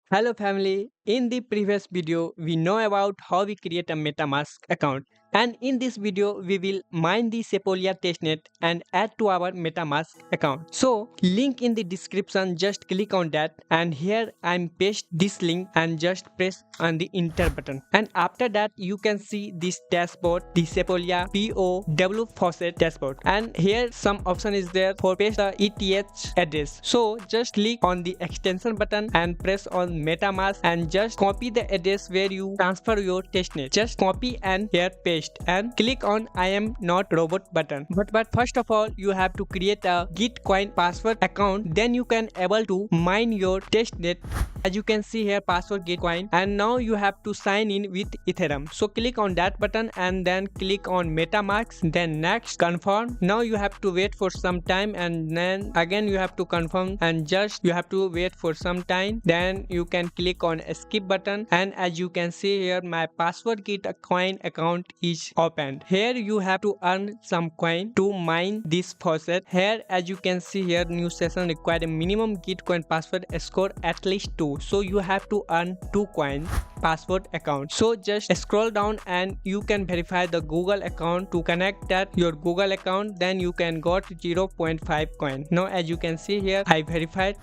Hello family, in the previous video we know about how we create a MetaMask account, and in this video we will mine the Sepolia Testnet and add to our MetaMask account. So link in the description, just click on that, and here I'm paste this link and just press on the enter button, and after that you can see this dashboard, the Sepolia POW faucet dashboard, and here some option is there for paste the ETH address. So just click on the extension button and press on MetaMask and just copy the address where you transfer your testnet. Just copy and here paste and click on I am not robot button. But first of all you have to create a Gitcoin password account, then you can able to mine your testnet. As you can see here, password Gitcoin, and now you have to sign in with Ethereum. So click on that button and then click on MetaMask, then next confirm. Now you have to wait for some time and then again you have to confirm and just you have to wait for some time. Then you can click on skip button, and as you can see here, my password Gitcoin account is opened. Here you have to earn some coin to mine this faucet. Here as you can see here, new session required a minimum Gitcoin password score at least 2. So you have to earn 2 coin password account. So just scroll down and you can verify the Google account. To connect that your Google account, then you can got 0.5 coin. Now as you can see here, I verified.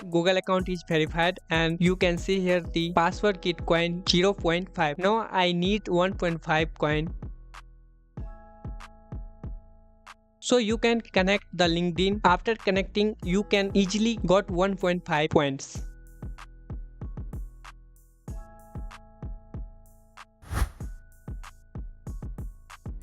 Google account is verified, and you can see here the password Gitcoin 0.5. Now I need 1.5 coin. So you can connect the LinkedIn. After connecting, you can easily got 1.5 points.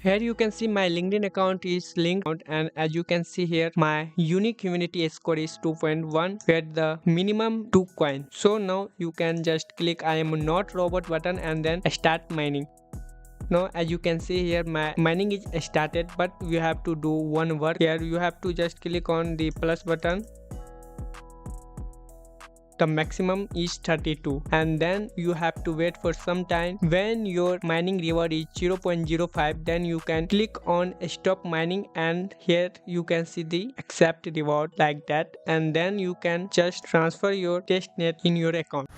Here you can see my LinkedIn account is linked, and as you can see here, my unique community score is 2.1 with the minimum 2 coin. So now you can just click I am not robot button and then start mining. Now as you can see here, my mining is started, but you have to do one work. Here you have to just click on the plus button. The maximum is 32, and then you have to wait for some time. When your mining reward is 0.05, then you can click on stop mining, and here you can see the accept reward like that, and then you can just transfer your testnet in your account.